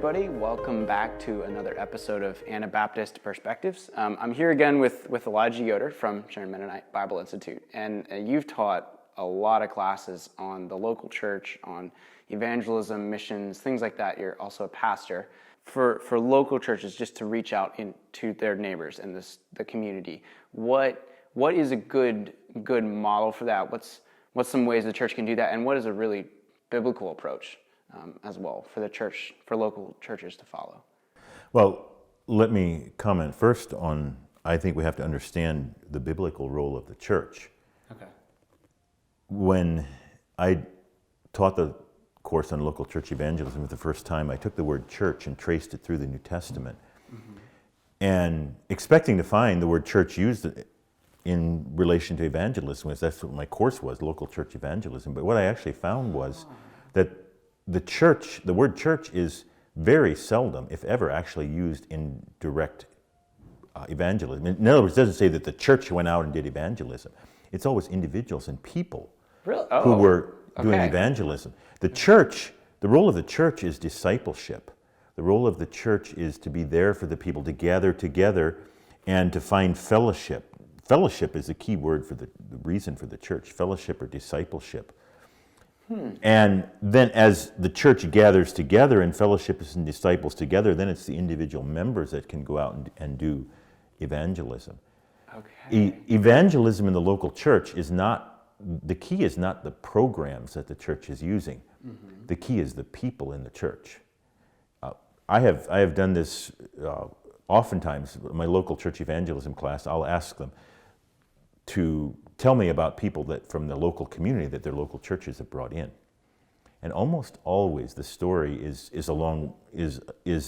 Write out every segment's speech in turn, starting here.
everybody. Welcome back to another episode of Anabaptist Perspectives. I'm here again with Elijah Yoder from Sharon Mennonite Bible Institute, and you've taught a lot of classes on the local church, on evangelism, missions, things like that. You're also a pastor for local churches, just to reach out to their neighbors and the community. What is a good model for that? What's some ways the church can do that, and what is a really biblical approach as well for the church, for local churches to follow? Well, let me comment first on, I think we have to understand the biblical role of the church. Okay. When I taught the course on local church evangelism for the first time, I took the word church and traced it through the New Testament. Mm-hmm. And expecting to find the word church used in relation to evangelism, because that's what my course was, local church evangelism. But what I actually found was that the word church is very seldom, if ever, actually used in direct evangelism. In other words, it doesn't say that the church went out and did evangelism. It's always individuals and people who were doing evangelism. The church, the role of the church is discipleship. The role of the church is to be there for the people, to gather together and to find fellowship. Fellowship is the key word for the reason for the church, fellowship or discipleship. And then as the church gathers together and fellowships and disciples together, then it's the individual members that can go out and do evangelism. Okay. Evangelism in the local church is not, the key is not the programs that the church is using. Mm-hmm. The key is the people in the church. I have done this oftentimes. In my local church evangelism class, I'll ask them to tell me about people that from the local community that their local churches have brought in, and almost always the story is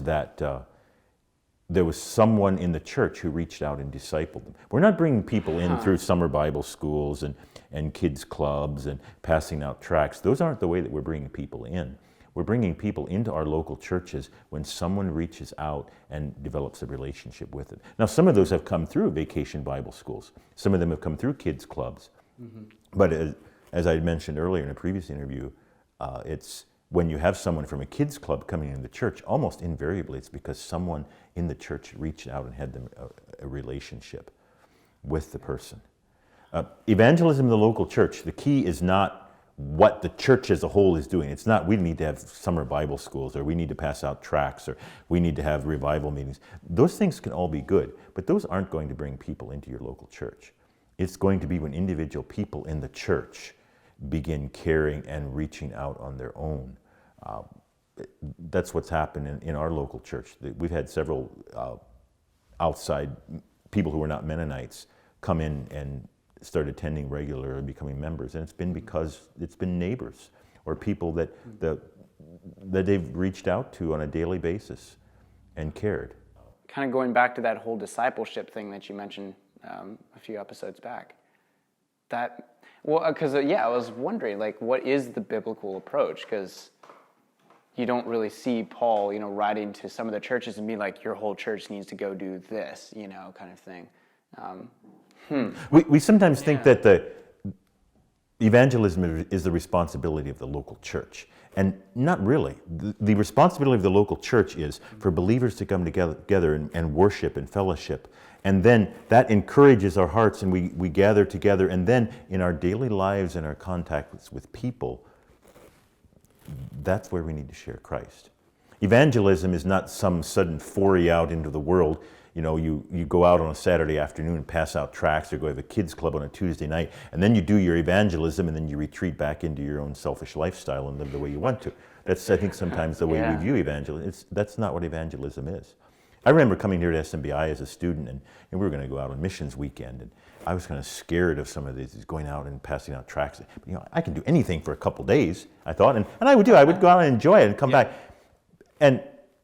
that there was someone in the church who reached out and discipled them. We're not bringing people in through summer Bible schools and kids clubs and passing out tracts. Those aren't the way that we're bringing people in. We're bringing people into our local churches when someone reaches out and develops a relationship with it. Now, some of those have come through vacation Bible schools. Some of them have come through kids clubs. Mm-hmm. But as I mentioned earlier in a previous interview, it's when you have someone from a kids club coming into the church, almost invariably it's because someone in the church reached out and had them a relationship with the person. Evangelism in the local church, the key is not what the church as a whole is doing. It's not we need to have summer Bible schools, or we need to pass out tracts, or we need to have revival meetings. Those things can all be good, but those aren't going to bring people into your local church. It's going to be when individual people in the church begin caring and reaching out on their own. That's what's happened in our local church. We've had several outside people who are not Mennonites come in and start attending regularly and becoming members, and it's been because it's been neighbors or people that they've reached out to on a daily basis and cared. Kind of going back to that whole discipleship thing that you mentioned a few episodes back. I was wondering, like, what is the biblical approach? Because you don't really see Paul, writing to some of the churches and be like, your whole church needs to go do this, kind of thing. We sometimes think that the evangelism is the responsibility of the local church, and not really. The responsibility of the local church is for believers to come together and worship and fellowship, and then that encourages our hearts, and we gather together, and then in our daily lives and our contacts with people, that's where we need to share Christ. Evangelism is not some sudden foray out into the world. You go out on a Saturday afternoon and pass out tracts, or go have a kids club on a Tuesday night, and then you do your evangelism, and then you retreat back into your own selfish lifestyle and live the way you want to. That's, I think, sometimes the way we view evangelism. That's not what evangelism is. I remember coming here to SMBI as a student, and we were going to go out on missions weekend, and I was kind of scared of some of these going out and passing out tracts. But, I can do anything for a couple days, I thought, and I would do. I would go out and enjoy it and come back.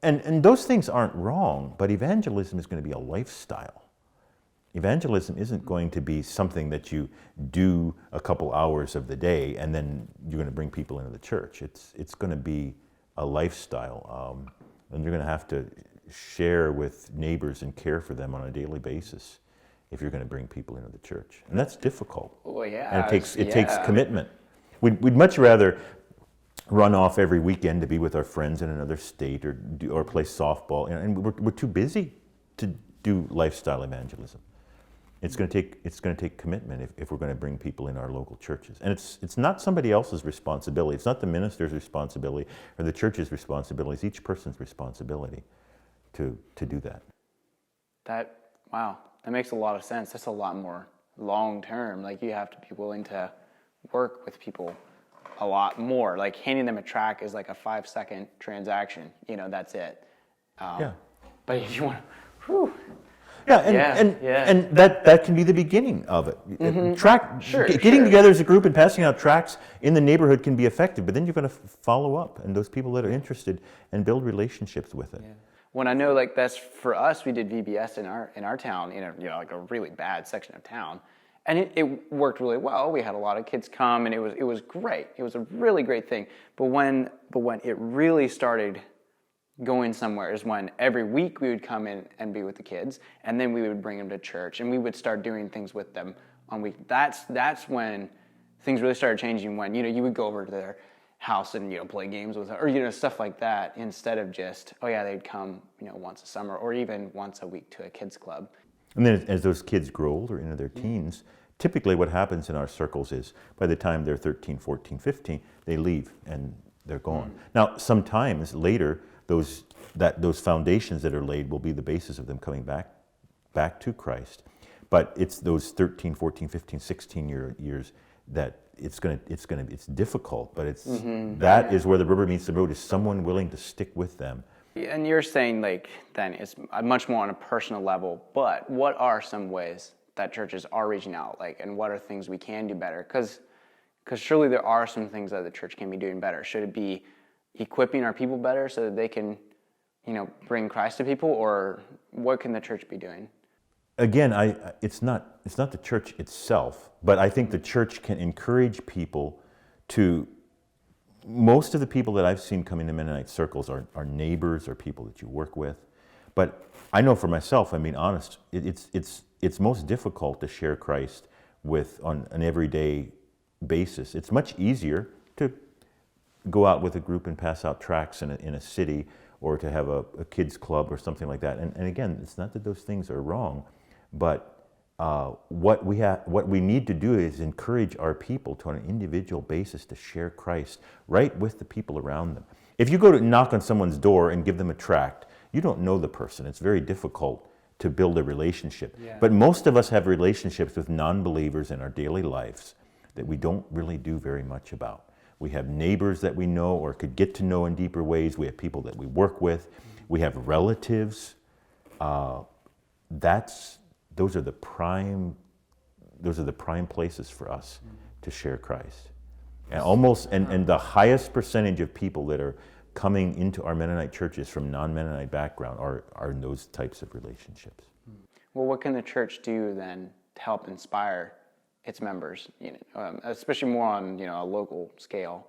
And those things aren't wrong, but evangelism is going to be a lifestyle. Evangelism isn't going to be something that you do a couple hours of the day and then you're going to bring people into the church. It's going to be a lifestyle, and you're going to have to share with neighbors and care for them on a daily basis if you're going to bring people into the church. And that's difficult. Oh, yeah. And it takes commitment. We'd much rather run off every weekend to be with our friends in another state or play softball, and we're too busy to do lifestyle evangelism. It's going to take commitment if we're going to bring people in our local churches, and it's not somebody else's responsibility. It's not the minister's responsibility or the church's responsibility. It's each person's responsibility to do that. Wow, that makes a lot of sense. That's a lot more long term. Like, you have to be willing to work with people a lot more. Like, handing them a track is like a 5-second transaction. That's it. Yeah. But if you want to, and that can be the beginning of it. Mm-hmm. Getting together as a group and passing out tracts in the neighborhood can be effective, but then you're going to follow up, and those people that are interested and build relationships with it. Yeah. When I know, like, that's for us, we did VBS in our town, like a really bad section of town, and it worked really well. We had a lot of kids come, and it was great. It was a really great thing. But when it really started going somewhere is when every week we would come in and be with the kids, and then we would bring them to church, and we would start doing things with them on week. That's when things really started changing. When you would go over to their house and play games with them, or stuff like that, instead of just they'd come once a summer or even once a week to a kids club. And then as those kids grow older into their teens, typically what happens in our circles is by the time they're 13, 14, 15, they leave and they're gone. Now, sometimes later, those foundations that are laid will be the basis of them coming back to Christ. But it's those 13, 14, 15, 16 years that it's difficult, but that is where the rubber meets the road. Is someone willing to stick with them? And you're saying, like, then it's much more on a personal level, but what are some ways that churches are reaching out, like, and what are things we can do better? Because surely there are some things that the church can be doing better. Should it be equipping our people better so that they can, bring Christ to people, or what can the church be doing? Again, it's not the church itself, but I think the church can encourage people to. Most of the people that I've seen come into Mennonite circles are neighbors or people that you work with. But I know for myself, honest, it's most difficult to share Christ on an everyday basis. It's much easier to go out with a group and pass out tracts in a city, or to have a kids club or something like that. And again, it's not that those things are wrong, but what we need to do is encourage our people to, on an individual basis, to share Christ right with the people around them. If you go to knock on someone's door and give them a tract, you don't know the person. It's very difficult to build a relationship. Yeah. But most of us have relationships with non-believers in our daily lives that we don't really do very much about. We have neighbors that we know or could get to know in deeper ways. We have people that we work with. We have relatives. Those are the prime places for us to share Christ. And the highest percentage of people that are coming into our Mennonite churches from non-Mennonite background are in those types of relationships. Well, what can the church do then to help inspire its members, especially more on a local scale?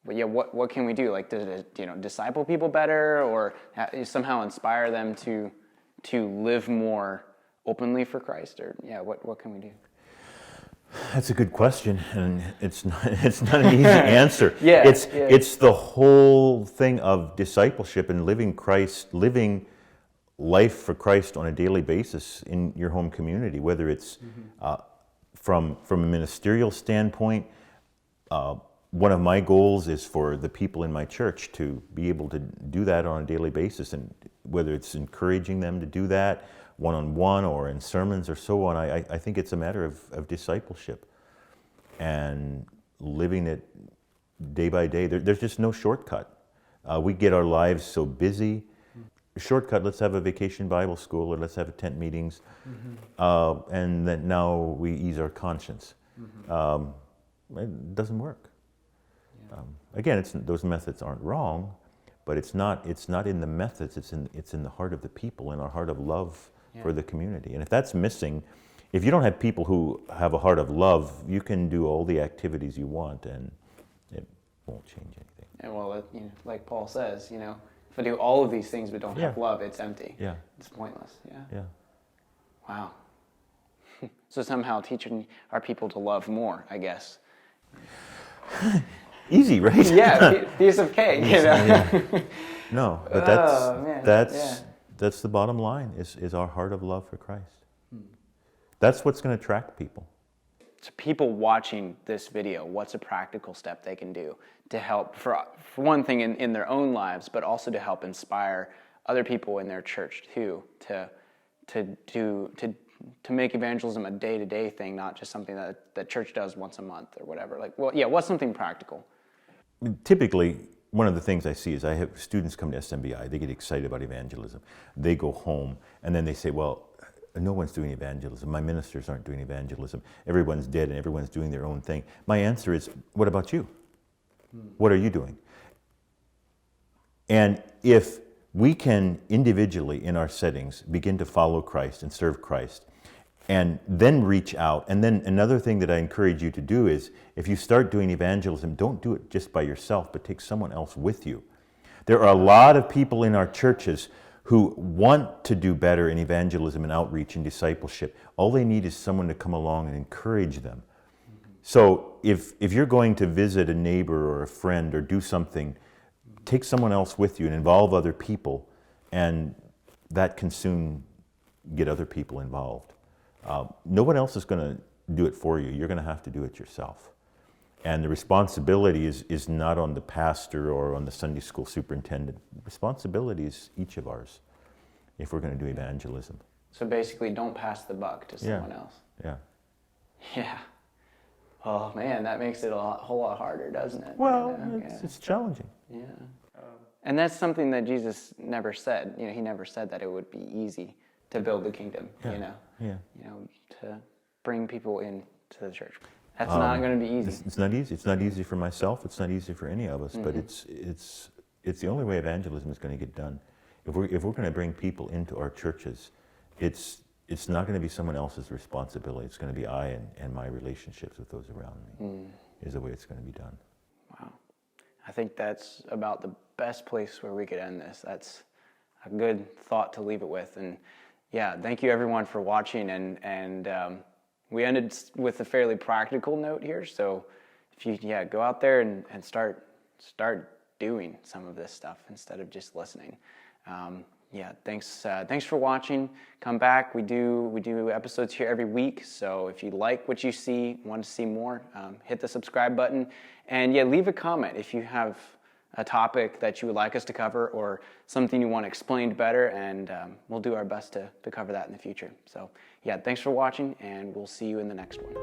But what can we do? Like, does it disciple people better, or somehow inspire them to live more openly for Christ, or what can we do? That's a good question, and it's not an easy answer. It's the whole thing of discipleship and living life for Christ on a daily basis in your home community, whether it's from a ministerial standpoint. One of my goals is for the people in my church to be able to do that on a daily basis, and whether it's encouraging them to do that one-on-one or in sermons or so on, I think it's a matter of discipleship and living it day by day. There's just no shortcut. We get our lives so busy. Shortcut, let's have a vacation Bible school, or let's have tent meetings, and then now we ease our conscience. It doesn't work. Again, those methods aren't wrong, but it's not in the methods. It's in the heart of the people, in our heart of love for the community. And if that's missing, if you don't have people who have a heart of love, you can do all the activities you want, and it won't change anything. And well, like Paul says, if I do all of these things but don't have love, it's empty. Yeah, it's pointless. Yeah. Wow. So somehow teaching our people to love more, I guess. Easy, right? Yeah, piece of cake, you know. Yeah. No, but Oh, man. that's the bottom line, is our heart of love for Christ. That's what's going to attract people. So people watching this video, what's a practical step they can do to help, for one thing, in their own lives, but also to help inspire other people in their church too, to make evangelism a day-to-day thing, not just something that the church does once a month or whatever. Like, well, yeah, what's something practical? Typically, one of the things I see is I have students come to SMBI, they get excited about evangelism. They go home and then they say, well, no one's doing evangelism. My ministers aren't doing evangelism. Everyone's dead and everyone's doing their own thing. My answer is, what about you? What are you doing? And if we can individually in our settings begin to follow Christ and serve Christ, and then reach out. And then another thing that I encourage you to do is, if you start doing evangelism, don't do it just by yourself, but take someone else with you. There are a lot of people in our churches who want to do better in evangelism and outreach and discipleship. All they need is someone to come along and encourage them. So if you're going to visit a neighbor or a friend or do something, take someone else with you and involve other people, and that can soon get other people involved. No one else is going to do it for you. You're going to have to do it yourself. And the responsibility is not on the pastor or on the Sunday school superintendent. The responsibility is each of ours if we're going to do evangelism. So basically, don't pass the buck to someone else. Yeah. Yeah. Oh man, that makes it a whole lot harder, doesn't it? Well, it's challenging. Yeah. And that's something that Jesus never said. You know, he never said that it would be easy to build the kingdom. You know. Yeah. You know, to bring people into the church. That's not going to be easy. It's not easy. It's not easy for myself. It's not easy for any of us. But it's the only way evangelism is going to get done. If we're going to bring people into our churches, it's not going to be someone else's responsibility. It's going to be I and my relationships with those around me is the way it's going to be done. Wow. I think that's about the best place where we could end this. That's a good thought to leave it with. And yeah, thank you everyone for watching. And we ended with a fairly practical note here. So if you go out there and start doing some of this stuff instead of just listening. Thanks for watching. Come back. We do episodes here every week. So if you like what you see, want to see more, hit the subscribe button, and leave a comment if you have a topic that you would like us to cover or something you want explained better, and we'll do our best to cover that in the future. So thanks for watching, and we'll see you in the next one.